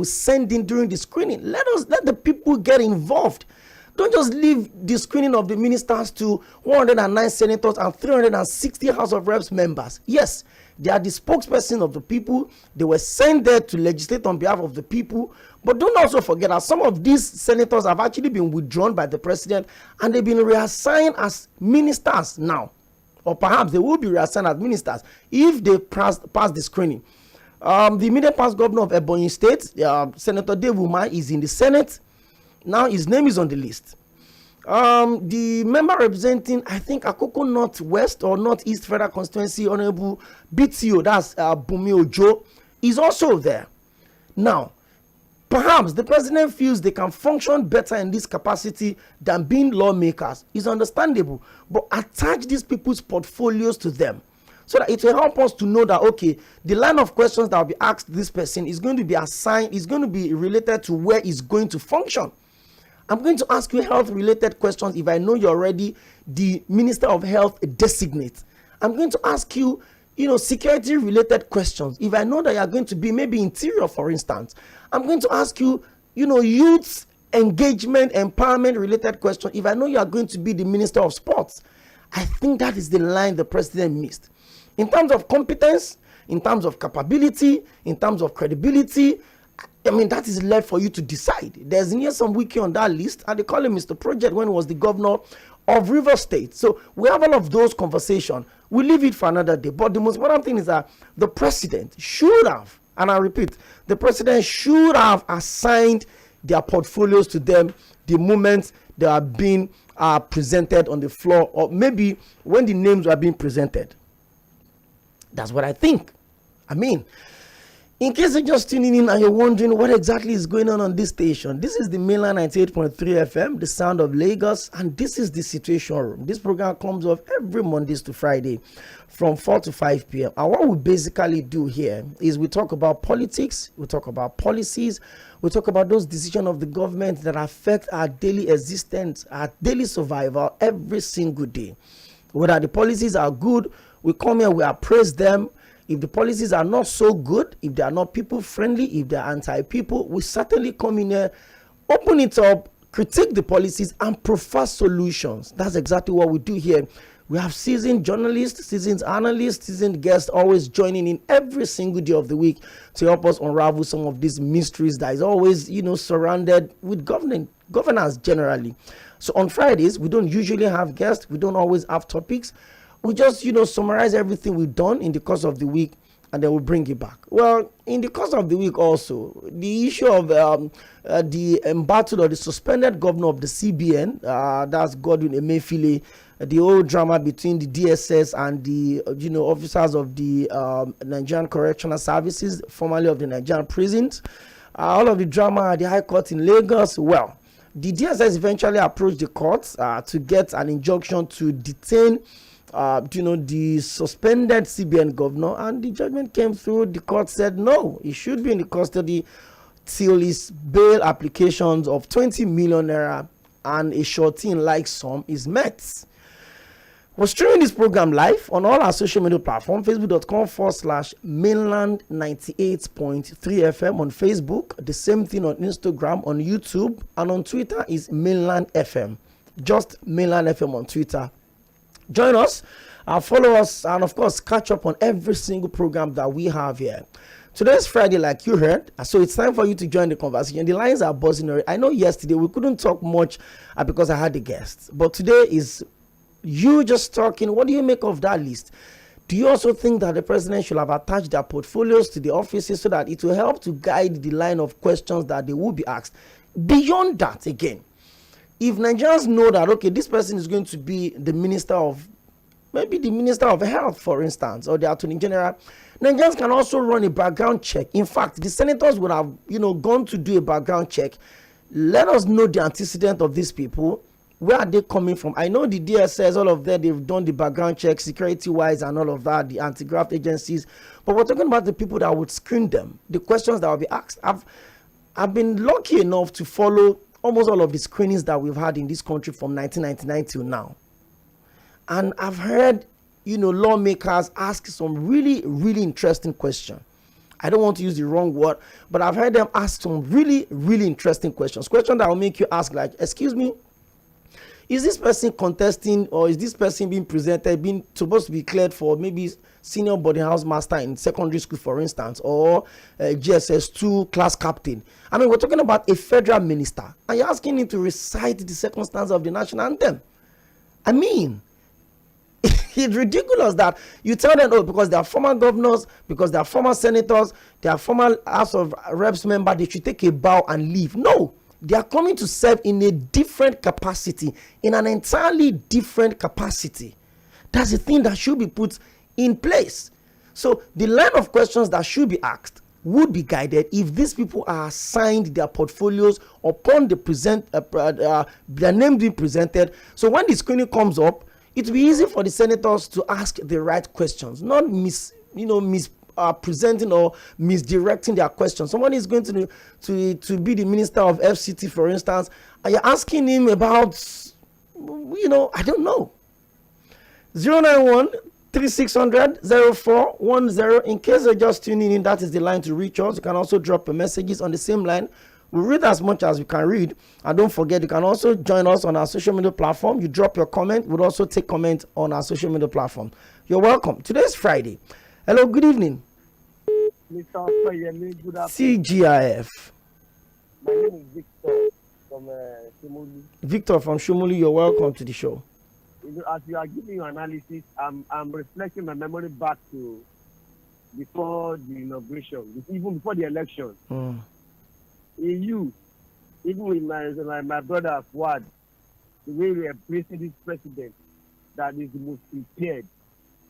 will send in during the screening. Let the people get involved. Don't just leave the screening of the ministers to 109 senators and 360 House of Reps members. Yes, they are the spokesperson of the people. They were sent there to legislate on behalf of the people. But don't also forget that some of these senators have actually been withdrawn by the president and they've been reassigned as ministers now. Or perhaps they will be reassigned as ministers if they pass the screening. The immediate past governor of Ebonyi State, Senator Dave Umahi, is in the Senate. Now his name is on the list. The member representing, I think, Akoko Northwest or Northeast Federal Constituency, Honorable BTO, that's Bumi Ojo, is also there. Now, perhaps the president feels they can function better in this capacity than being lawmakers. It's understandable, but attach these people's portfolios to them so that it will help us to know that, okay, the line of questions that will be asked this person is going to be assigned, is going to be related to where it's going to function. I'm going to ask you health-related questions if I know you're already the Minister of Health designate. I'm going to ask you, security-related questions if I know that you're going to be maybe interior, for instance. I'm going to ask you, youth engagement, empowerment-related questions if I know you are going to be the Minister of Sports. I think that is the line the president missed. In terms of competence, in terms of capability, in terms of credibility, that is left for you to decide. There's Nyesom Wike on that list, and they call him Mr. Project when he was the governor of Rivers State. So we have all of those conversations. We leave it for another day. But the most important thing is that the president should have, and I repeat, the president should have assigned their portfolios to them the moment they are being presented on the floor, or maybe when the names are being presented. That's what I think. In case you're just tuning in and you're wondering what exactly is going on this station, this is the Mainland 98.3 FM, the sound of Lagos, and this is the Situation Room. This program comes off every Mondays to Friday from 4 to 5 p.m. And what we basically do here is we talk about politics, we talk about policies, we talk about those decisions of the government that affect our daily existence, our daily survival every single day. Whether the policies are good, we come here, we appraise them. If the policies are not so good, if they are not people-friendly, if they are anti-people, we certainly come in here, open it up, critique the policies, and prefer solutions. That's exactly what we do here. We have seasoned journalists, seasoned analysts, seasoned guests always joining in every single day of the week to help us unravel some of these mysteries that is always, surrounded with governance generally. So on Fridays, we don't usually have guests. We don't always have topics. We just, summarize everything we've done in the course of the week, and then we'll bring it back. Well, in the course of the week also, the issue of the embattled or the suspended governor of the CBN, that's Godwin Emefiele, the old drama between the DSS and the, officers of the Nigerian Correctional Services, formerly of the Nigerian prisons, all of the drama at the High Court in Lagos. Well, the DSS eventually approached the courts to get an injunction to detain the suspended CBN governor, and the judgment came through. The court said no, he should be in the custody till his bail applications of 20 million naira and a shorting-like sum is met. We're streaming this program live on all our social media platforms, facebook.com/mainland 98.3 FM on Facebook, the same thing on Instagram, on YouTube, and on Twitter is Mainland FM. Just Mainland FM on Twitter. Join us, follow us, and of course, catch up on every single program that we have here. Today's Friday, like you heard, so it's time for you to join the conversation. The lines are buzzing already. I know yesterday we couldn't talk much because I had the guests, but today is you just talking. What do you make of that list? Do you also think that the president should have attached their portfolios to the offices so that it will help to guide the line of questions that they will be asked? Beyond that, again, if Nigerians know that, okay, this person is going to be the minister of, maybe the minister of health, for instance, or the attorney general, Nigerians can also run a background check. In fact, the senators would have, gone to do a background check. Let us know the antecedent of these people. Where are they coming from? I know the DSS, all of that, they've done the background check, security-wise and all of that, the anti-graft agencies. But we're talking about the people that would screen them, the questions that will be asked. I've been lucky enough to follow almost all of the screenings that we've had in this country from 1999 till now. And I've heard, lawmakers ask some really, really interesting questions. I don't want to use the wrong word, but I've heard them ask some really, really interesting questions that will make you ask, like, excuse me, is this person contesting, or is this person being presented, being supposed to be cleared for maybe senior boarding house master in secondary school, for instance, or GSS2 class captain? I mean, we're talking about a federal minister, and you're asking him to recite the second stanza of the national anthem. I mean, it's ridiculous that you tell them, oh, because they are former governors, because they are former senators, they are former House of Reps member, they should take a bow and leave. No. They are coming to serve in a different capacity, in an entirely different capacity. That's the thing that should be put in place. So the line of questions that should be asked would be guided if these people are assigned their portfolios upon the their name being presented. So when the screening comes up, it will be easy for the senators to ask the right questions, not presenting or misdirecting their questions. Someone is going to be the minister of FCT, for instance, and you're asking him about, I don't know. 091-3600-0410. In case you're just tuning in, that is the line to reach us. You can also drop your messages on the same line. We'll read as much as we can read. And don't forget, you can also join us on our social media platform. You drop your comment. We'll also take comment on our social media platform. You're welcome. Today is Friday. Hello, good evening. Mr. Okoyemi, good afternoon. CGIF. My name is Victor from Shomolu. Victor from Shomolu, you're welcome to the show. As you are giving your analysis, I'm reflecting my memory back to before the inauguration, even before the election. Even with my brother Fuad, the way we are praising this president, that is the most prepared.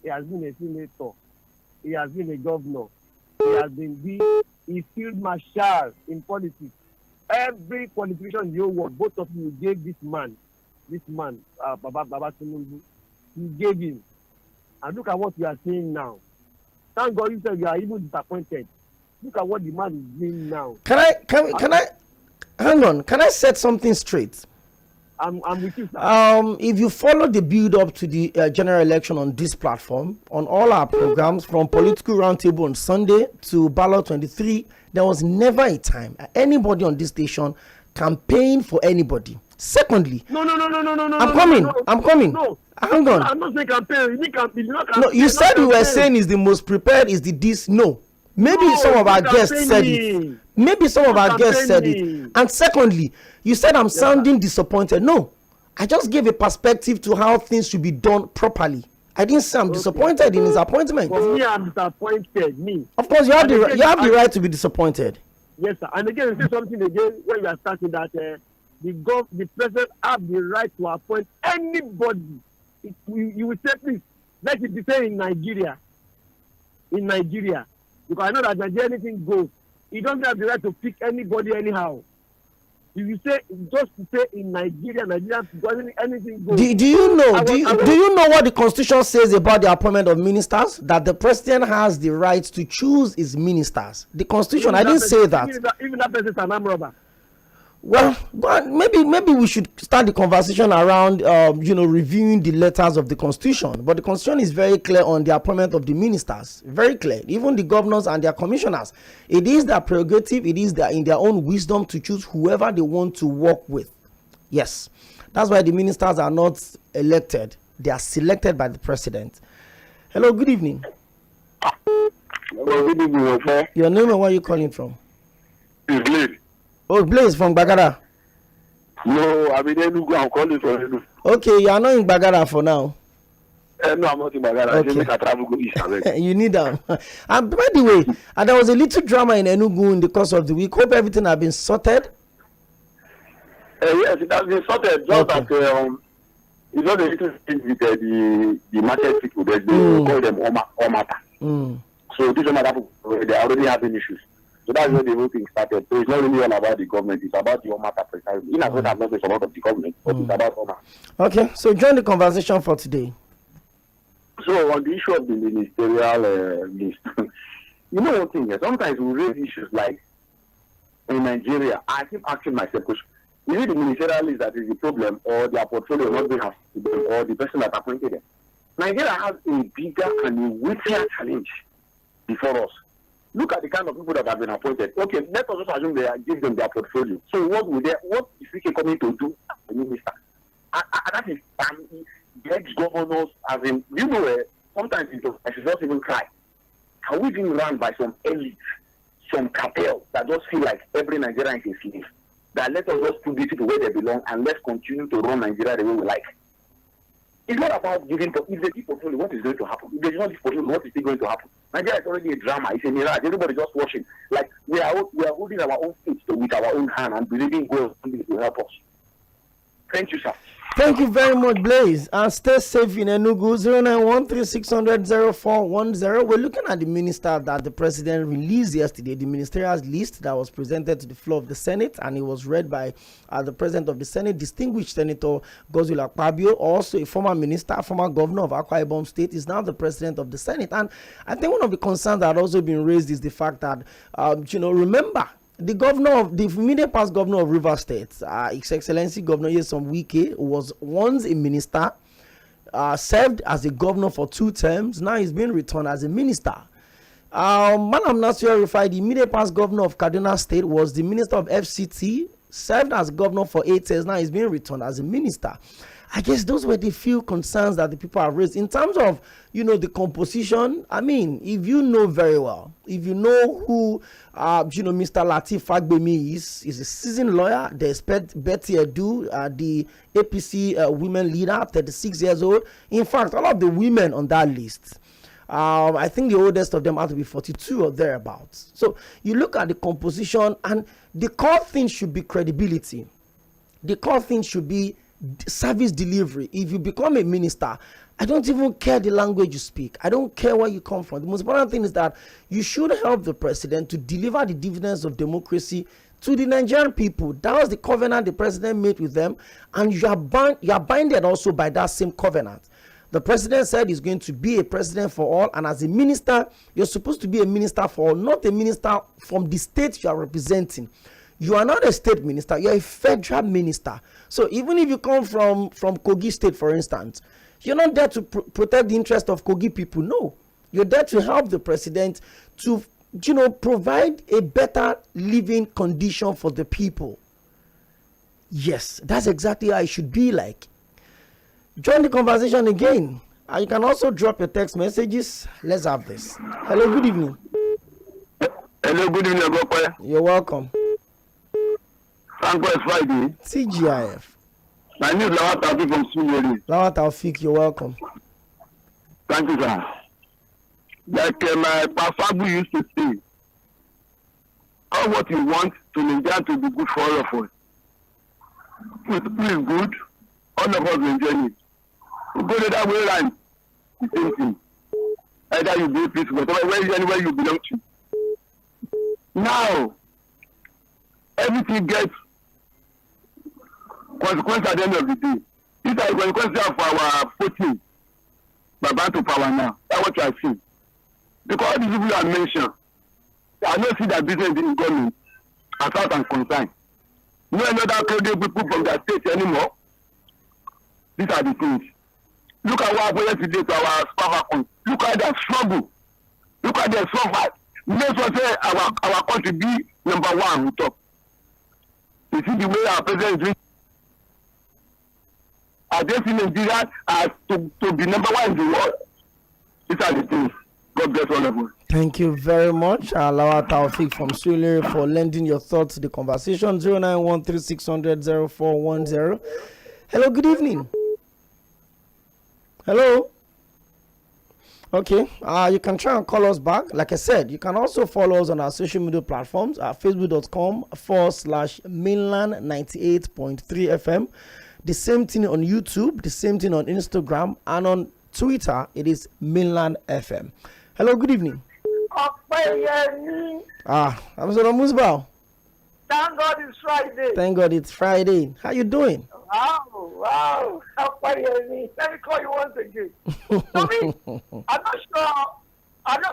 He has been a senator. He has been a governor. He has been a field marshal in politics. Every qualification in your world, both of you gave this man, Baba Tinubu, you gave him. And look at what we are seeing now. Thank God you said you are even disappointed. Look at what the man is doing now. Can I set something straight? I'm with you, sir. If you follow the build up to the general election on this platform, on all our programs, from Political Roundtable on Sunday to Ballot 23, there was never a time anybody on this station campaigned for anybody. Secondly, No. I'm coming. No. Hang on. I'm not saying campaign. No, you said you were saying is the most prepared, is the this. No. Maybe some of our guests said it. And secondly, you said I'm sounding disappointed. No, I just gave a perspective to how things should be done properly. I didn't say I'm disappointed in his appointment. For me, I'm disappointed. Me. Of course, you have the right to be disappointed. Yes, sir. And again, say something again when you are starting that the president have the right to appoint anybody. You will say, please, let it be said in Nigeria. Because I know that Nigeria, anything goes. He doesn't have the right to pick anybody anyhow. If you say just to say in Nigeria doesn't anything goes. Do you know what the Constitution says about the appointment of ministers? That the president has the right to choose his ministers. The Constitution. I didn't say that. Even that person is an armed robber. Well, but maybe we should start the conversation around reviewing the letters of the Constitution. But the Constitution is very clear on the appointment of the ministers. Very clear. Even the governors and their commissioners. It is their prerogative. It is in their own wisdom to choose whoever they want to work with. Yes. That's why the ministers are not elected. They are selected by the president. Hello, good evening. Hello, good evening, okay? Your name and where are you calling from? It's Blaze. Oh, Blaze from Bagara. No, I'm in Enugu. I'm calling from Enugu. Okay, you are not in Bagara for now. No, I'm not in Bagara. Okay. I make a travel go east. You need them. And by the way, there was a little drama in Enugu in the course of the week. Hope everything has been sorted. Yes, it has been sorted. Just that it's not a little thing with the market people. They call them Omata. So these Omata people, they are already having issues. So that's where the whole thing started. So it's not really all about the government. It's about the Omata precisely. In as well as not a lot of the government, but it's about Omata. Okay, so join the conversation for today. So on the issue of the ministerial list, you know one thing, sometimes we raise issues like in Nigeria, I keep asking myself, is it the ministerial list that is the problem, or their portfolio not being asked to them, or the person that appointed them? Nigeria has a bigger and a weightier challenge before us. look at the kind of people that have been appointed. Okay, let us just assume give them their portfolio. So what is Wike coming to do as a minister? And that is the ex-governors, as in, sometimes I should just even cry. Are we being run by some elite, some cartel that just feel like every Nigerian is a slave? That let us just put these people where they belong and let's continue to run Nigeria the way we like. It's not about giving, if they give portfolio, what is going to happen? If they do not give portfolio, what is still going to happen? Nigeria is already a drama, it's a mirage, everybody just watching. Like, we are holding our own fate with our own hand and believing God will help us. Thank you, sir. Thank you very much, Blaze. And stay safe in Enugu. 09136000410. We're looking at the minister that the president released yesterday, the ministerial list that was presented to the floor of the Senate, and it was read by the president of the Senate, distinguished Senator Godswill Akpabio, also a former minister, former governor of Akwa Ibom State, is now the president of the Senate. And I think one of the concerns that had also been raised is the fact that, remember, the immediate past governor of Rivers State, His Excellency Governor Nyesom Wike, was once a minister, served as a governor for 2 terms. Now he's been returned as a minister. Malam Nasir Rufai, the immediate past governor of Kaduna State, was the minister of FCT, served as governor for 8 years. Now he's been returned as a minister. I guess those were the few concerns that the people have raised. In terms of, the composition, I mean, if you know very well, if you know who, Mr. Lateef Fagbemi is a seasoned lawyer. There's Betty Edu, the APC women leader, 36 years old. In fact, all of the women on that list, I think the oldest of them have to be 42 or thereabouts. So you look at the composition, and the core thing should be credibility. The core thing should be service delivery. If you become a minister, I don't even care the language you speak. I don't care where you come from. The most important thing is that you should help the president to deliver the dividends of democracy to the Nigerian people. That was the covenant the president made with them, and you are binded also by that same covenant. The president said he's going to be a president for all, and as a minister, you're supposed to be a minister for all, not a minister from the state you are representing. You are not a state minister, you're a federal minister. So even if you come from Kogi State, for instance, you're not there to protect the interest of Kogi people. No, you're there to help the president to, provide a better living condition for the people. Yes, that's exactly how it should be like. Join the conversation again. You can also drop your text messages. Let's have this. Hello, good evening. Hello, good evening, Gopa. You're welcome. Thank God it's Friday. TGIF. My name is Lawal Taufik from Surulere. Lawal Taufik, you're welcome. Thank you, sir. Like my Pafabu used to say, all what you want to Nigeria to be good for all of us. If it is good, all of us will enjoy it. You go the other way around, the same thing. Either you do peace, whatever, anywhere you belong to. Now, everything gets consequence at the end of the day. These are the consequences of our voting. Baba to power now. That's what you are seeing. Because all these people are mentioned, I don't see that business in government as out and concerned. No another credible people from their state anymore. These are the things. Look at what happened today to our Spafacon. Look at their struggle. Look at their suffer. Let's say our country be number one on top. You see the way our president is doing. I just see Nigeria as to be number one in the world. These are the things. God bless all of us. Thank you very much, Lawal Taufik from Surulere, for lending your thoughts to the conversation. 09136000410. Hello, good evening. Hello. Okay, you can try and call us back. Like I said, you can also follow us on our social media platforms at facebook.com/mainland98.3 FM. The same thing on YouTube, the same thing on Instagram, and on Twitter, it is Mainland FM. Hello, good evening. I'm Zoro Musbao. Thank God it's Friday. Thank God it's Friday. How you doing? Wow. Let me call you once again. I'm not sure.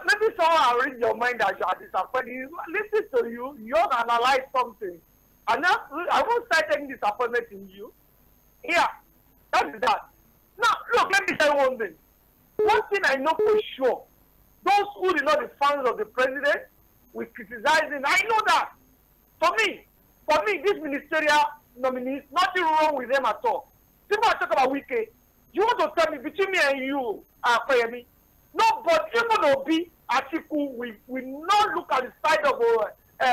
Maybe someone will read your mind that you are disappointed. You listen to you, you analyze something. And now, I won't start taking disappointment in you. Yeah, that is that. Now, look, let me tell you one thing. One thing I know for sure, those who are not the fans of the president, we criticize him. I know that. For me, this ministerial nominees, nothing wrong with them at all. People are talking about Wike. You want to tell me between me and you, Koyemi? Nobody, even Obi, Atiku, we not look at the side of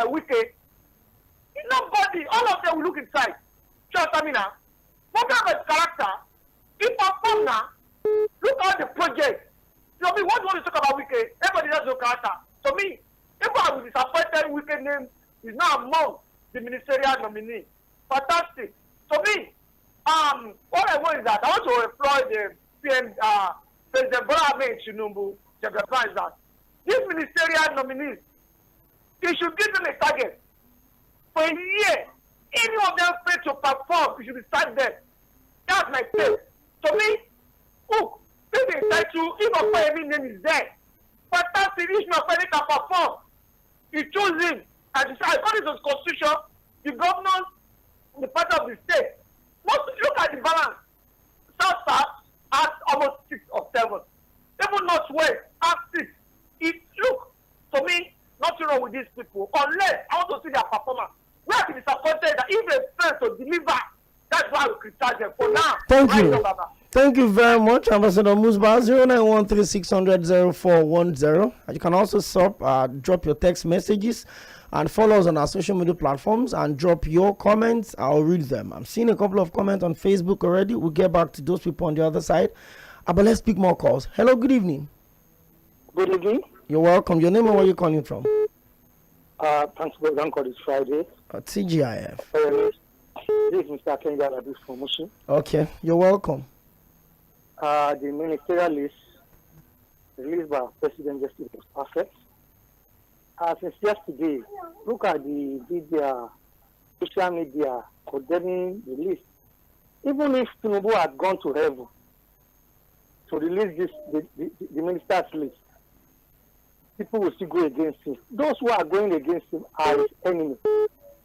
Wike. Nobody, all of them will look inside. Trust me now. What kind of character? If I come now, look at the project. So me, what do you want to talk about Wike? Everybody has no character. So me, if I was disappointed, Wike name is now among the ministerial nominee. Fantastic. So me, what I want is that I want to employ the PM, President Bola Ahmed Tinubu, is that these ministerial nominees, they should give them a target. For a year, any of them fail to perform, we should be sacked them. That's my take. To me, look, if they try to, if Okoyemi name is there, fantastic, if Okoyemi can perform, you choose him, and decide, according to the constitution, the governors, the part of the state, must look at the balance. South has almost 6 or 7. Even Northwest has 6. Look, to me, nothing wrong with these people, unless I want to see their performance. We have to be disappointed that if they fail to deliver, that's why we criticize them. For now, thank you. Thank you very much, Ambassador Musba. 0913-600-0410. You can also drop your text messages and follow us on our social media platforms and drop your comments. I'll read them. I'm seeing a couple of comments on Facebook already. We'll get back to those people on the other side. But let's pick more calls. Hello, good evening. Good evening. You're welcome. Your name and where you're calling from? Thanks for the call this Friday. TGIF. This is Mr. Kenga Rabi from Mushin. Okay, you're welcome. The ministerial list released by President Justice was perfect. Since yesterday, look at the media, social media condemning the list. Even if Tinubu had gone to heaven to release the minister's list, people will still go against him. Those who are going against him are his enemies.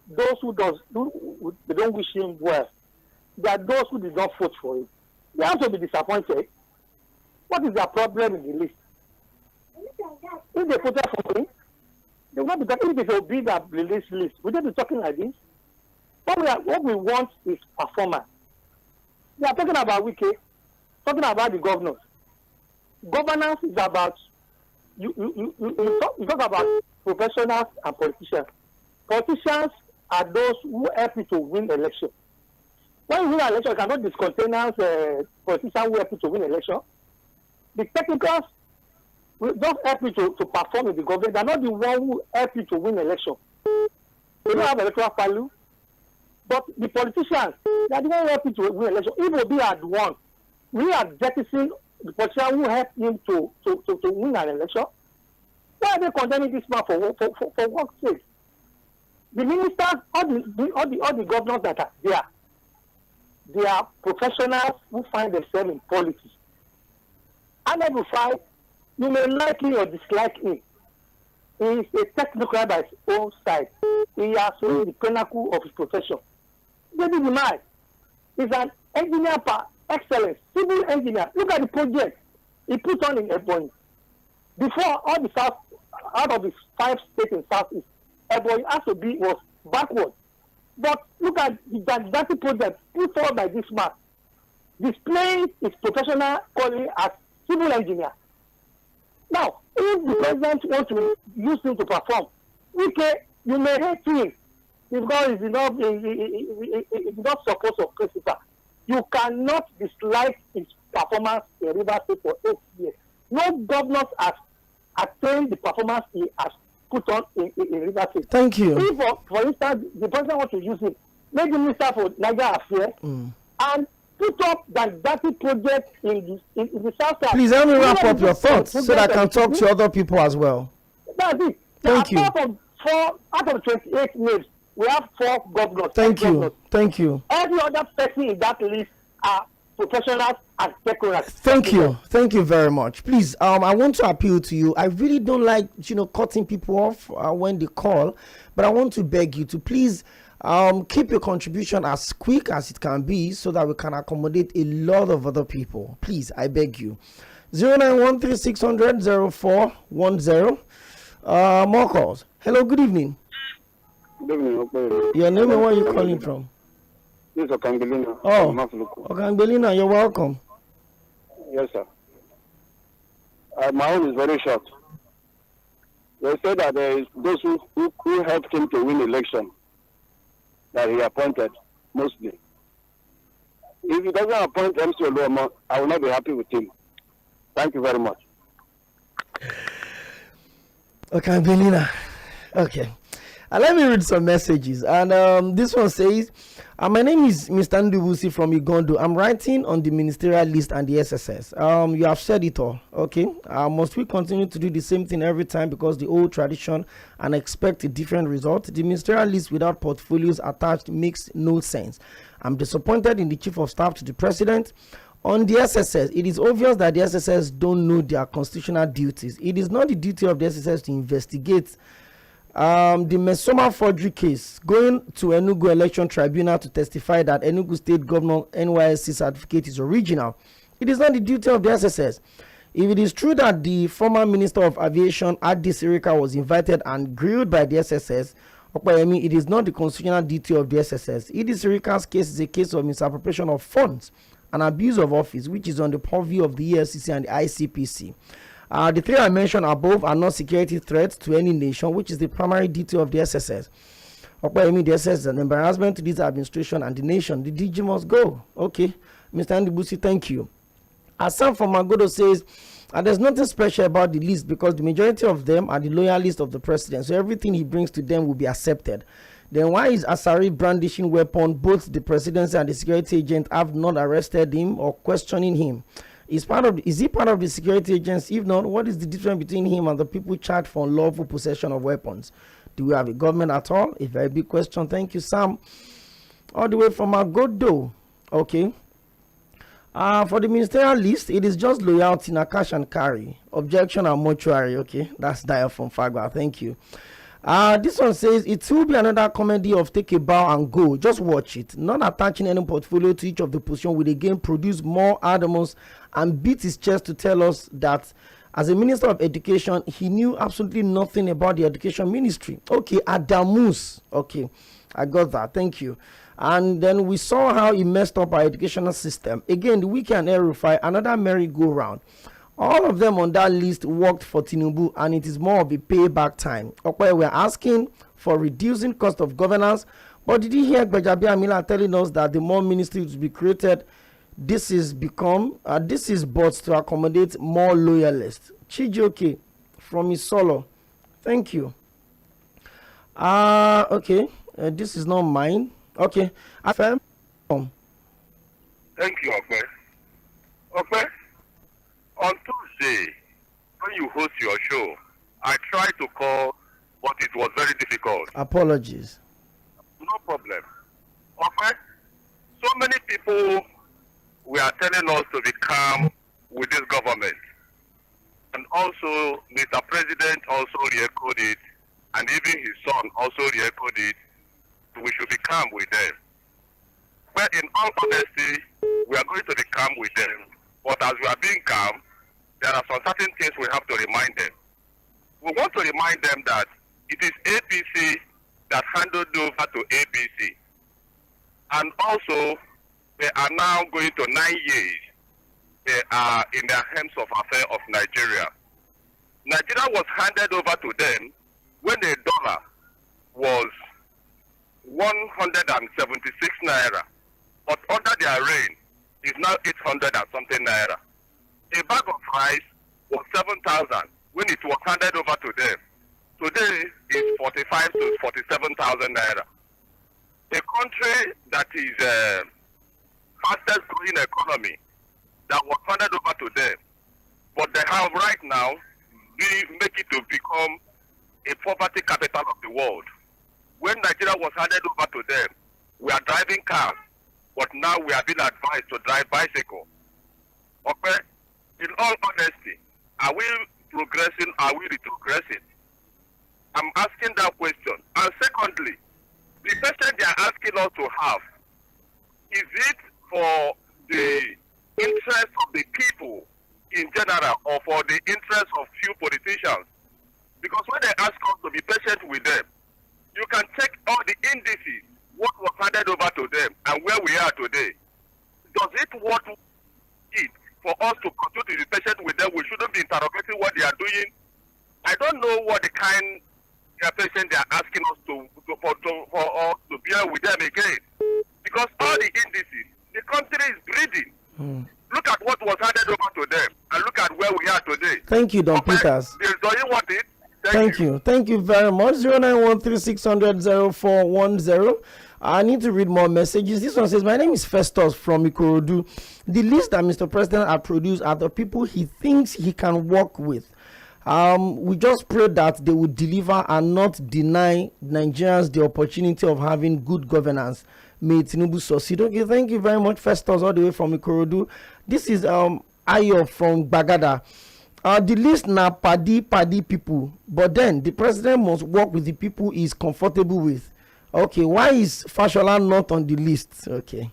Those who they don't wish him well. There are those who did not vote for him. They have to be disappointed. What is their problem in the list? If they voted for him, they will not be talking. If they will be the release list, will they be talking like this? What we want is performance. They are talking about Wike, talking about the governors. Governance is about you talk about professionals and politicians. Politicians are those who help you to win election. When you win an election, you cannot discontinue politicians who help you to win election. The technicals will just help you to perform in the government. They are not the one who help you to win election. They don't have electoral value. But the politicians, they are the one who help you to win election. If Obi had won, we are jettisoning the politician who helped him to win an election. Why are they condemning this man for work's sake? The ministers, all the governors that are there, they are professionals who find themselves in politics. And every fight, you may like him or dislike him. He is a technocrat by his own side. He has reached the pinnacle of his profession. David Imai is an engineer par excellence, civil engineer. Look at the project he put on in Ebonyi. Before all the south, out of the 5 states in Southeast, Ebonyi was backward. But look at the gigantic project put forward by this man, displaying his professional calling as civil engineer. Now, if the president wants to use him to perform, you may hate him because he's not supposed to principal. You cannot dislike his performance in Rivers State for 8 years. No governors has attained the performance he has put on in Rivers State. Thank you. If, for instance, the president wants to use him, make the minister for Niger Affairs and put up that dirty project in the south side. Please help me wrap up your thoughts so that I can talk to other people as well. That's it. Thank you. Out of 28 names, we have 4 governors. Thank you. Thank you. Every other person in that list are professionals and technocrats. Thank you. Thank you very much. Please, I want to appeal to you. I really don't like, cutting people off when they call, but I want to beg you to please keep your contribution as quick as it can be so that we can accommodate a lot of other people. Please, I beg you. 0913-600-0410. More calls. Hello, good evening. Good evening, okay. Your name and where you calling from? This is Okangbelina. Oh, Okangbelina, you're welcome. Yes, sir. My own is very short. They say that there is those who helped him to win election that he appointed mostly. If he doesn't appoint MC Oluomo, I will not be happy with him. Thank you very much. Okay, Belina. Okay. Let me read some messages. And this one says, my name is Mr. Ndubusi from Igondo. I'm writing on the ministerial list and the SSS. You have said it all. Okay. Must we continue to do the same thing every time because the old tradition and expect a different result? The ministerial list without portfolios attached makes no sense. I'm disappointed in the chief of staff to the president. On the SSS, it is obvious that the SSS don't know their constitutional duties. It is not the duty of the SSS to investigate the Mesoma forgery case, going to Enugu Election Tribunal to testify that Enugu State Governor NYSC certificate is original. It is not the duty of the SSS. If it is true that the former Minister of Aviation, Adi Sirika, was invited and grilled by the SSS, it is not the constitutional duty of the SSS. Adi Sirika's case is a case of misappropriation of funds and abuse of office, which is on the purview of the EFCC and the ICPC. The three I mentioned above are not security threats to any nation, which is the primary duty of the SSS. The SSS is an embarrassment to this administration and the nation. The DG must go. Okay, Mr. Ndibusi, thank you. Assam from Magodo says, there's nothing special about the list because the majority of them are the loyalists of the president, so everything he brings to them will be accepted. Then why is Asari brandishing weapon? Both the presidency and the security agent have not arrested him or questioning him. Is he part of the security agents? If not, what is the difference between him and the people charged for unlawful possession of weapons? Do we have a government at all? A very big question. Thank you, Sam. All the way from Agodo. Okay. For the ministerial list, it is just loyalty, cash and carry. Objection and mortuary. Okay. That's Daya from Fagba. Thank you. This one says it will be another comedy of take a bow and go. Just watch it. Not attaching any portfolio to each of the position will again produce more adamants and beat his chest to tell us that as a minister of education, he knew absolutely nothing about the education ministry. Okay, Adamus. Okay, I got that. Thank you. And then we saw how he messed up our educational system. Again, the weekend El-Rufai, another merry-go-round. All of them on that list worked for Tinubu, and it is more of a payback time. Okay, we're asking for reducing cost of governance, but did you hear Gbajabi Amila telling us that the more ministries to be created, this is but to accommodate more loyalists? Chijioke from Isolo, thank you. Okay, this is not mine. Okay, Thank you, okay. Okay. On Tuesday, when you host your show, I tried to call, but it was very difficult. Apologies. No problem. Okay? So many people were telling us to be calm with this government. And also, Mr. President also re-echoed it, and even his son also re-echoed it. We should be calm with them. But in all honesty, we are going to be calm with them. But as we are being calm, there are some certain things we have to remind them. We want to remind them that it is APC that handed over to ABC. And also, they are now going to 9 years. They are in the hands of affair of Nigeria. Nigeria was handed over to them when the dollar was 176 naira. But under their reign, it's now 800 and something naira. A bag of rice was 7,000 when it was handed over to them. Today it's 45 to 47,000 naira. A country that is fastest growing economy that was handed over to them, but they have right now make it to become a poverty capital of the world. When Nigeria was handed over to them, we are driving cars, but now we are being advised to drive bicycle. Okay? In all honesty, are we progressing? Are we retrogressing? I'm asking that question. And secondly, the question they are asking us to have, is it for the interest of the people in general or for the interest of few politicians? Because when they ask us to be patient with them, you can check all the indices, what was handed over to them, and where we are today. Does it worth it for us to continue to be patient with them? We shouldn't be interrogating what they are doing. I don't know what the kind of patient they are asking us for us to bear with them again. Because all the indices, the country is bleeding. Look at what was handed over to them, and look at where we are today. Thank you, Don Peters. Do you want it? Thank you. Thank you very much. 09136000410. I need to read more messages. This one says, my name is Festus from Ikorodu. The list that Mr. President has produced are the people he thinks he can work with. We just pray that they will deliver and not deny Nigerians the opportunity of having good governance. May Tinubu succeed. Okay, thank you very much, Festus, all the way from Ikorodu. This is Ayo from Bagada. The list now paddy people, but then the president must work with the people he's comfortable with. Okay, why is Fashola not on the list? Okay,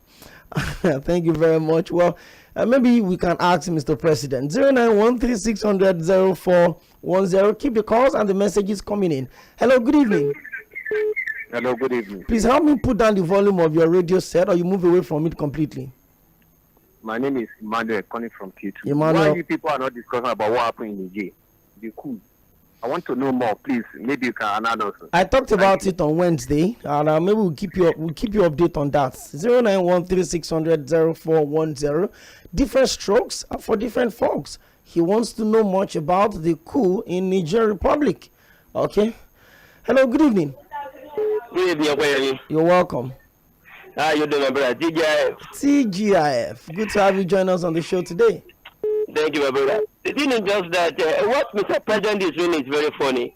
thank you very much. Well, maybe we can ask Mr. President. 09136000410. Keep the calls and the messages coming in. Hello, good evening. Hello, good evening. Please help me put down the volume of your radio set, or you move away from it completely. My name is Emmanuel, calling from Q2. Emmanuel. Why you people are not discussing about what happened in Niger? Be cool. I want to know more, please. Maybe you can announce. I talked about it on Wednesday, and maybe we'll keep you update on that. 09136000410. Different strokes for different folks. He wants to know much about the coup in Niger Republic. Okay. Hello, good evening. Good evening. You're welcome. How you doing, my brother? TGIF. Good to have you join us on the show today. Thank you, my brother. The thing is just that what Mr. President is doing is very funny.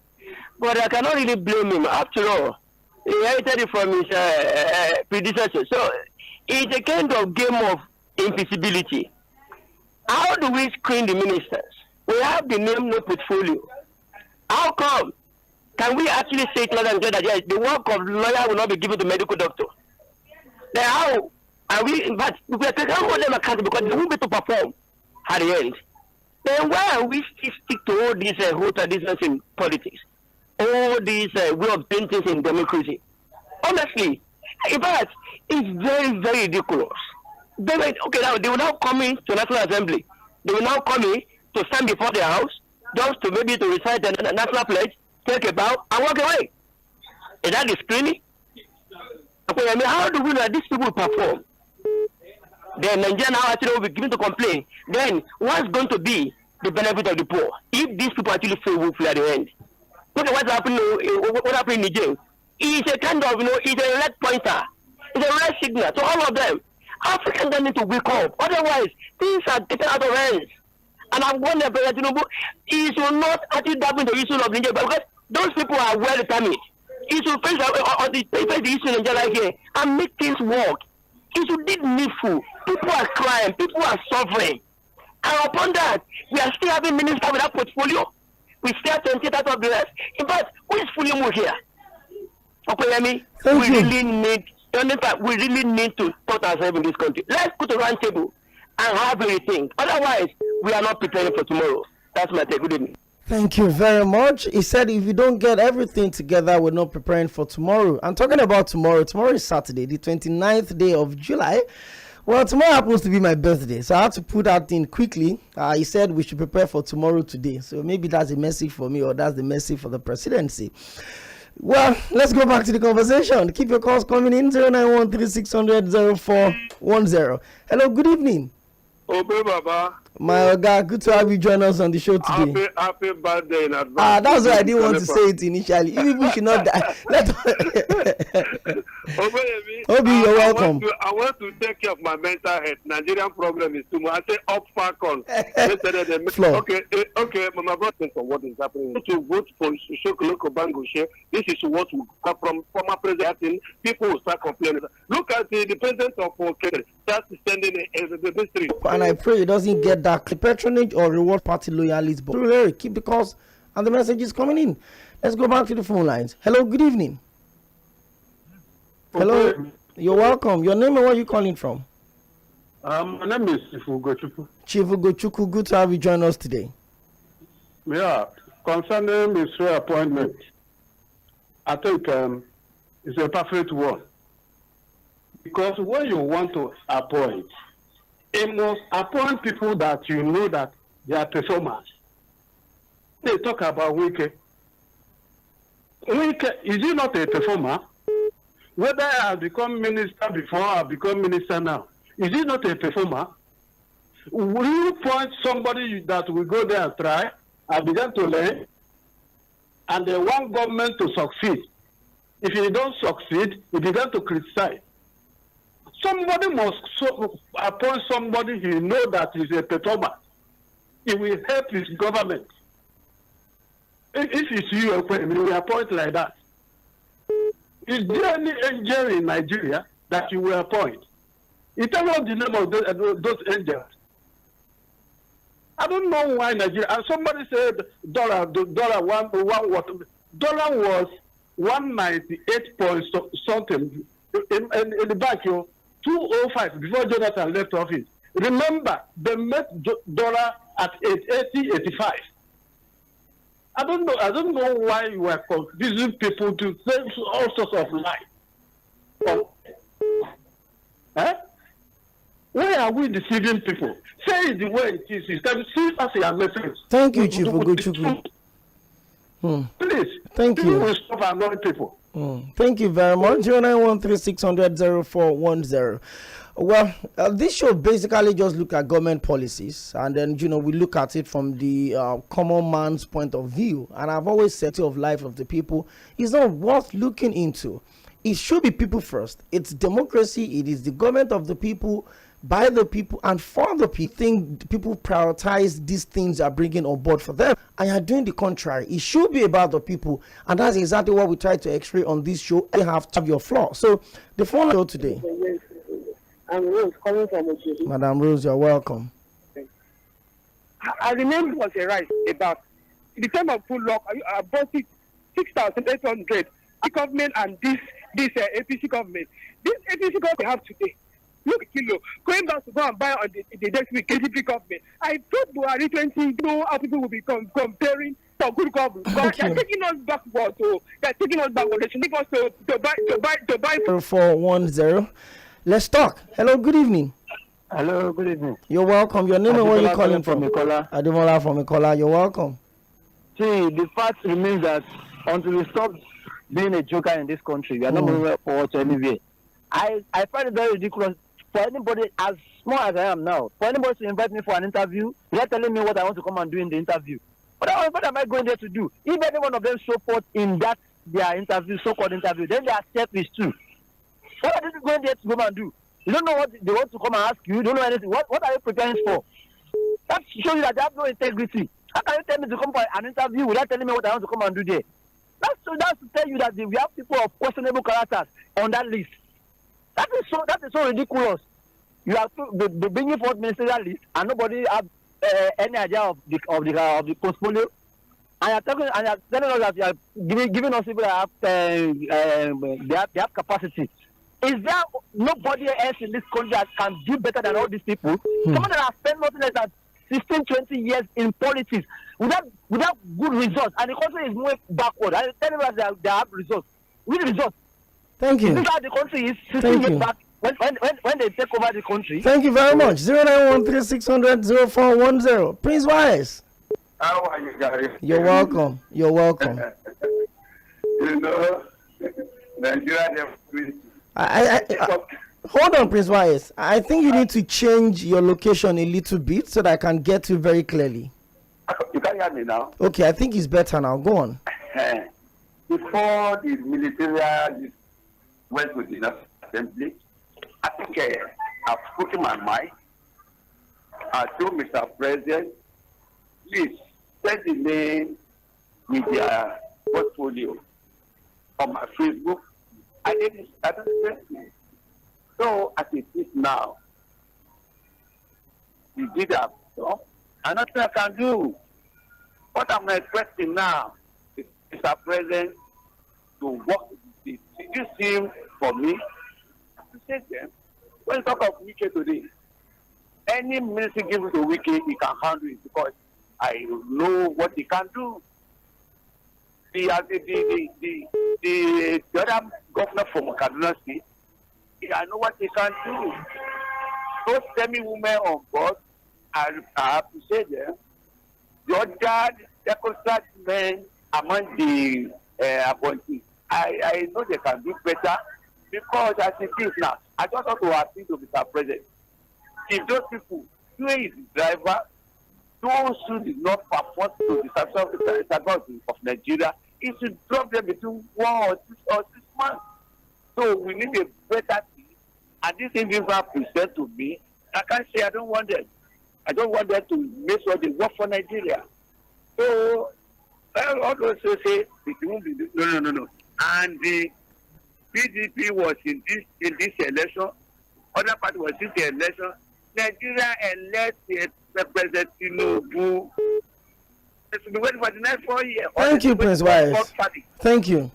But I cannot really blame him. After all, he inherited it from his predecessor. So it's a kind of game of invisibility. How do we screen the ministers? We have the name, no portfolio. How come? Can we actually say it and say that yes, the work of lawyer will not be given to medical doctor? Then how are we? But we can hold them accountable because they won't be to perform at the end. Then why are we still stick to all these whole traditions in politics, all these way of doing things in democracy? Honestly, in fact, it's very, very ridiculous. Okay, now they will now come in to National Assembly. They will now come in to stand before their house just to maybe to recite the national pledge, take a bow, and walk away. Is that the screening? Okay, I mean, how do we know that these people perform? Then Nigeria now actually will be given to complain. Then what's going to be the benefit of the poor if these people actually fail woefully at the end? Look at what's happening. What happened in Niger? It's a kind of, it's a red pointer. It's a red signal to all of them. Africans don't need to wake up. Otherwise, things are getting out of hands. And I'm wondering, President Tinubu, he should not actually dive into the issue of Niger because those people are well determined. He should face the issue in Nigeria here and make things work. It should be needful. People are crying. People are suffering. And upon that, we are still having ministers without portfolio. We still have 28 out of the rest. In fact, who is fully moved here? Okay, I mean, we really need to put ourselves in this country. Let's put a round table and have everything. Otherwise, we are not preparing for tomorrow. That's my take. Good evening. Thank you very much. He said if you don't get everything together, we're not preparing for tomorrow. I'm talking about tomorrow. Tomorrow is Saturday, the 29th day of July. Well, tomorrow happens to be my birthday, so I have to put that in quickly. He said we should prepare for tomorrow today. So maybe that's a message for me or that's the message for the presidency. Well, let's go back to the conversation. Keep your calls coming in. 09136000410. Hello, good evening. Okay, Baba. My God, good to have you join us on the show today. Happy birthday in advance. That's why I didn't want to say it initially. You people should not die. Obi, you're welcome. I want to take care of my mental health. Nigerian problem is too much. I say up Falcon. Okay, my brother, for what is happening. To vote for Shoko Bangoshe, this is what will come from former president. People will start complaining. Look at the president of Okere. Start sending the mystery. And I pray it doesn't get that patronage or reward party loyalist. But really, keep the calls and the messages coming in. Let's go back to the phone lines. Hello, good evening. Hello, you're welcome. Your name and where are you calling from? My name is Chifu Gochuku. Chifu Gochuku, good to have you join us today. Yeah, concerning ministerial appointment, I think it's a perfect one. Because when you want to appoint, you must appoint people that you know that they are performers. They talk about Wike. Wike, is he not a performer? Whether I have become minister before or I become minister now, is he not a performer? Will you point somebody that will go there and try and begin to learn, and they want government to succeed? If he don't succeed, he begin to criticize. Somebody must appoint somebody he know that is a performer. It will help his government. If it's you, you will appoint like that. Is there any angel in Nigeria that you will appoint? You tell us the name of those angels. I don't know why Nigeria. And somebody said dollar was 198 point something in the bank, 205 before Jonathan left office. Remember, they met dollar at 80, 85. I don't know why you are confusing people to say all sorts of lies. Why are we deceiving people? Say it the way it is. See as a message. Thank you, Chief Ogochukwu. Please. Thank you. People will stop annoying people. Thank you very much. 0913-600-0410. Well, this show basically just look at government policies, and then we look at it from the common man's point of view. And I've always said, of life of the people is not worth looking into. It should be people first. It's democracy. It is the government of the people, by the people, and for the people. I think people prioritize these things are bringing on board for them, and you're doing the contrary. It should be about the people, and that's exactly what we try to x-ray on this show. You have to have your flaw. So the phone show today. I'm Rose, calling from Oshodi. Madam Rose, you're welcome. I remember what you write about in the time of full lock. I bought 6,800. The government and this APC government. This APC government we have today. Look, going back to go and buy on the next week KDP government. I thought Buhari 20 know how people will be comparing for good government. But they're taking us backward. They're taking us backward. They should take us to buy. 410. Let's talk. Hello, good evening. Hello, good evening. You're welcome. Your name and where you're calling from? Ademola from Ikola. You're welcome. See, the fact remains that until we stop being a joker in this country, we are not moving forward to anywhere. I find it very ridiculous for anybody, as small as I am now, for anybody to invite me for an interview without telling me what I want to come and do in the interview. What am I going there to do? If any one of them show forth in that their interview, so-called interview, then they are selfish too. What are they going there to go and do? You don't know what they want to come and ask you. You don't know anything. What are you preparing for? That shows you that they have no integrity. How can you tell me to come for an interview without telling me what I want to come and do there? That's to tell you that we have people of questionable characters on that list. That is so ridiculous. You have to be bringing forth ministerial list and nobody have any idea of the portfolio. And you're telling us that you are giving us people that they have capacity. Is there nobody else in this country that can do better than all these people? Someone that has spent nothing less than 16, 20 years in politics without good results, and the country is moving backward. And telling us that they have results. With results. Thank you. This is how the country is 16 years back when they take over the country. Thank you very much. 0913-600-0410. Prince Wise. How are you guys? You're welcome. You're welcome. Nigeria. Hold on, Prince Wise. I think you need to change your location a little bit so that I can get you very clearly. You can hear me now? Okay, I think it's better now. Go on. Before the military went to the National Assembly, I think I've spoken my mind. I told Mr. President, please send the name with their portfolio on my Facebook. I didn't so as it is now, you did that. So, and nothing I can do. What I'm expecting now is Mr. President to work with the team for me to say them. When you talk of Wike today, any ministry given to Wike, he can handle it because I know what he can do. the other governor from Kaduna State, I know what they can do. Those semi-women on board, I have to say them. The other circumstance men among the appointees, I know they can do better because as it is now, I just want to appeal to Mr. President. If those people, doing his driver, those who did not perform to the satisfaction of Nigeria, it should drop them between 1 or 6 months. So we need a better thing. And this individual present to me, I can't say I don't want them. I don't want them to make sure they work for Nigeria. So I also say it won't be no. And the PDP was in this election. Other party was in the election. Nigeria elected President Tinubu. It's been waiting for the next 4 years. Thank you, Prince Wise. Thank you.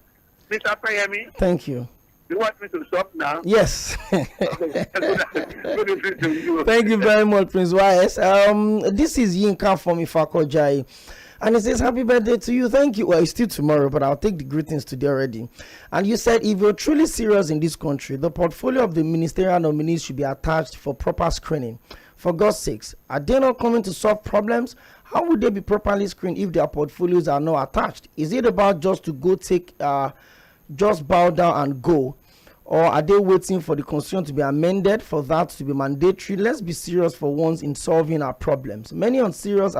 Mr. Payemi. Thank you. You want me to stop now? Yes. Good evening to you. Thank you very much, Prince Wise. This is Yinka from Ifako Jai. And it says, happy birthday to you. Thank you. Well, it's still tomorrow, but I'll take the greetings today already. And you said, if you're truly serious in this country, the portfolio of the ministerial nominees should be attached for proper screening. For God's sakes, are they not coming to solve problems? How would they be properly screened if their portfolios are not attached? Is it about just to go just bow down and go? Or are they waiting for the constitution to be amended for that to be mandatory? Let's be serious for once in solving our problems. Many unseriousness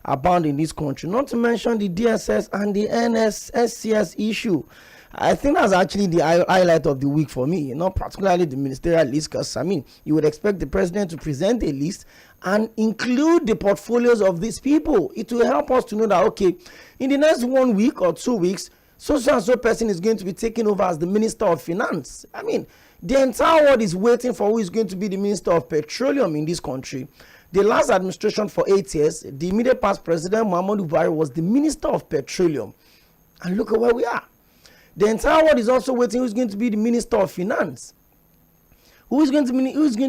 abound in this country, not to mention the DSS and the NSCS issue. I think that's actually the highlight of the week for me, not particularly the ministerial list, because you would expect the president to present a list and include the portfolios of these people. It will help us to know that, okay, in the next 1 week or 2 weeks, so and so person is going to be taking over as the Minister of Finance. The entire world is waiting for who is going to be the Minister of Petroleum in this country. The last administration for 8 years, the immediate past president, Muhammadu Buhari, was the Minister of Petroleum. And look at where we are. The entire world is also waiting who is going to be the Minister of Finance. Who is going to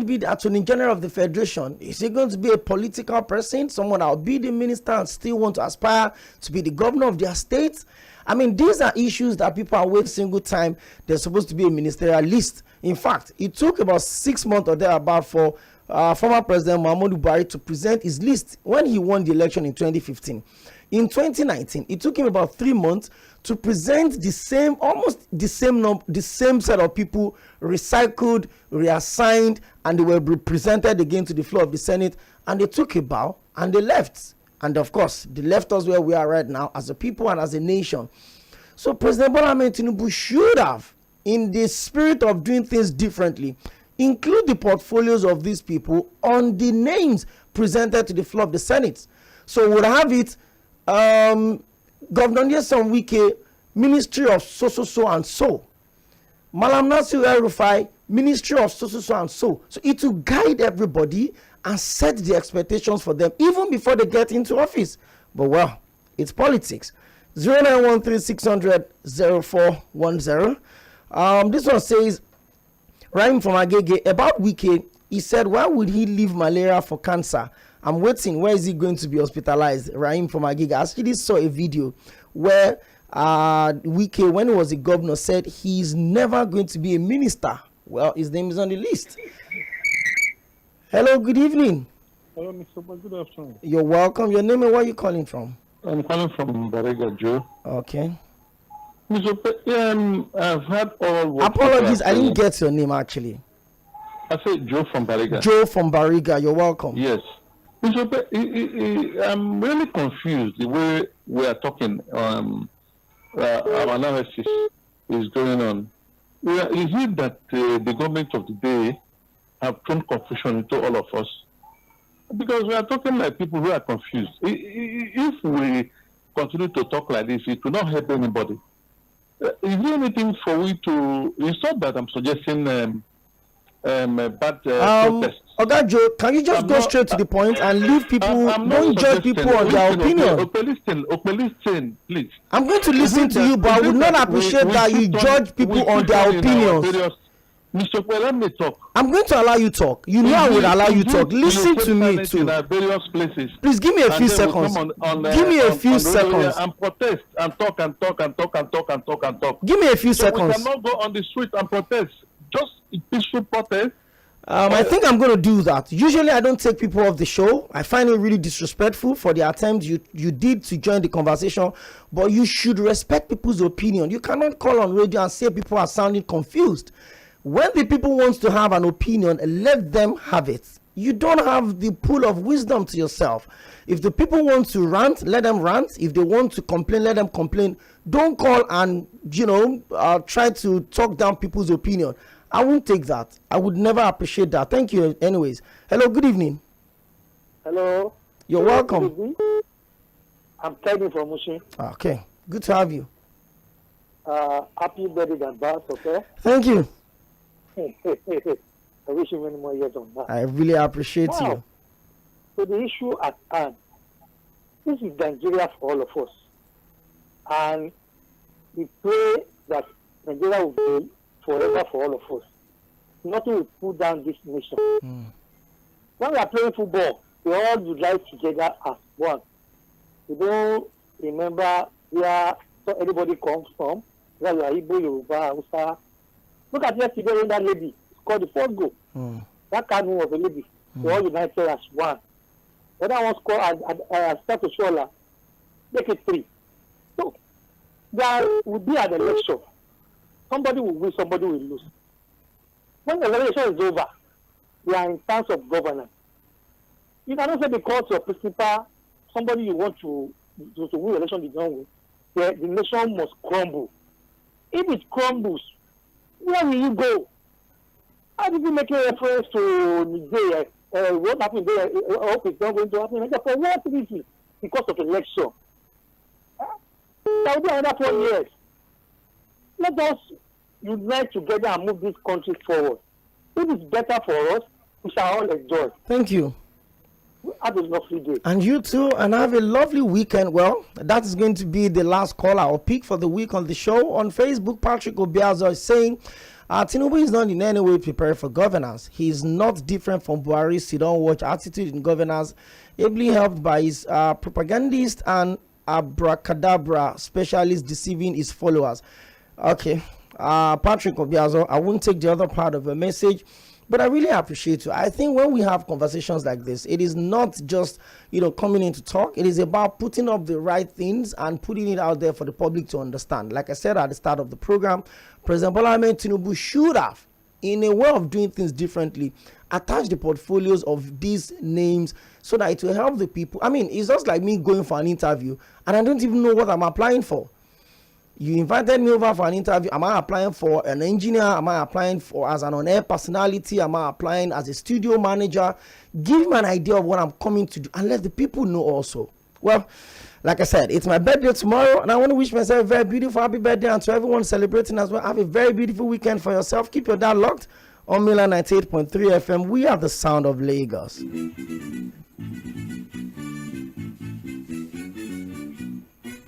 be the Attorney General of the Federation? Is he going to be a political person, someone that will be the minister and still want to aspire to be the governor of their state? These are issues that people are waiting single time. There's supposed to be a ministerial list. In fact, it took about 6 months or thereabout for former President Muhammadu Buhari to present his list when he won the election in 2015. In 2019, it took him about 3 months to present almost the same set of people recycled, reassigned, and they were presented again to the floor of the Senate, and they took a bow and they left. And of course, they left us where we are right now as a people and as a nation. So President Bola Ahmed Tinubu should have, in the spirit of doing things differently, include the portfolios of these people on the names presented to the floor of the Senate. So we'll have it, Governor Nyesom Wike, Ministry of so and so. Malam Nasir El-Rufai, Ministry of so and so. So it will guide everybody and set the expectations for them even before they get into office. But well, it's politics. 0913-600-0410. This one says, Rahim from Agege, about Wike, he said, why would he leave malaria for cancer? I'm waiting. Where is he going to be hospitalized? Rahim from Agege. I actually saw a video where Wike, when he was a governor, said he's never going to be a minister. Well, his name is on the list. Hello, good evening. Hello, Mr. Boy, good afternoon. You're welcome. Your name and where are you calling from? I'm calling from Bariga, Joe. Okay. Mr. I've heard all. Apologies, I didn't get your name actually. I said Joe from Bariga. Joe from Bariga, you're welcome. Yes. Mr. I'm really confused the way we are talking. Our analysis is going on. Is it that the government of the day have thrown confusion into all of us? Because we are talking like people who are confused. If we continue to talk like this, it will not help anybody. Is there anything for we to... It's not that I'm suggesting bad protest. Okay, Joe, can you just go straight to the point and leave people, don't judge people on their opinion? Okay, listen, please. I'm going to listen to you, but I would not appreciate that you judge people on their opinions. Mr. Well, let me talk. I'm going to allow you talk. You know I would allow you talk. Listen to me too. In various places. Please give me a few seconds. Give me a few seconds. And protest and talk. Give me a few seconds. We cannot go on the street and protest. Just a peaceful protest. I think I'm going to do that. Usually, I don't take people off the show. I find it really disrespectful for the attempt you did to join the conversation. But you should respect people's opinion. You cannot call on radio and say people are sounding confused. When the people want to have an opinion, let them have it. You don't have the pool of wisdom to yourself. If the people want to rant, let them rant. If they want to complain, let them complain. Don't call and, try to talk down people's opinion. I won't take that. I would never appreciate that. Thank you anyways. Hello, good evening. Hello. You're welcome. I'm Teddy from Mushin. Okay, good to have you. Happy birthday and birth, okay? Thank you. I wish you many more years on that. I really appreciate you. So the issue at hand, this is Nigeria for all of us. And we pray that Nigeria will be forever for all of us. Nothing will pull down this nation. When we are playing football, we all unite together as one. We don't remember where anybody comes from, whether you are Igbo, Yoruba, Hausa. Look at yesterday when that lady scored the first goal. That cardinal was a lady. They all united as one. The other one scored at start to Shola. Make it 3. So there will be an election. Somebody will win, somebody will lose. When the election is over, we are in terms of governance. You cannot say because your principal, somebody you want to win the election, you don't win. The nation must crumble. If it crumbles, where will you go? How did you make a reference to Nigeria? What happened there? I hope it's not going to happen. For what reason? Because of election. That will be another 4 years. Let us unite together and move this country forward. If it's better for us, we shall all enjoy. Thank you. Have a lovely day. And you too, and have a lovely weekend. Well, that is going to be the last caller or pick for the week on the show. On Facebook, Patrick Obiazo is saying, Tinubu is not in any way prepared for governance. He is not different from Buhari's sit-on-watch attitude in governance, ably helped by his propagandist and abracadabra specialist deceiving his followers. Okay, Patrick Obiazo, I won't take the other part of the message, but I really appreciate you. I think when we have conversations like this, it is not just, coming in to talk. It is about putting up the right things and putting it out there for the public to understand. Like I said at the start of the program, President Bola Ahmed Tinubu should have, in a way of doing things differently, attach the portfolios of these names so that it will help the people. I mean, it's just like me going for an interview and I don't even know what I'm applying for. You invited me over for an interview. Am I applying for an engineer? Am I applying for as an on-air personality? Am I applying as a studio manager? Give me an idea of what I'm coming to do and let the people know also. Well, like I said, it's my birthday tomorrow and I want to wish myself a very beautiful happy birthday, and to everyone celebrating as well, have a very beautiful weekend for yourself. Keep your dial locked on Milan 98.3 FM. We are the sound of Lagos.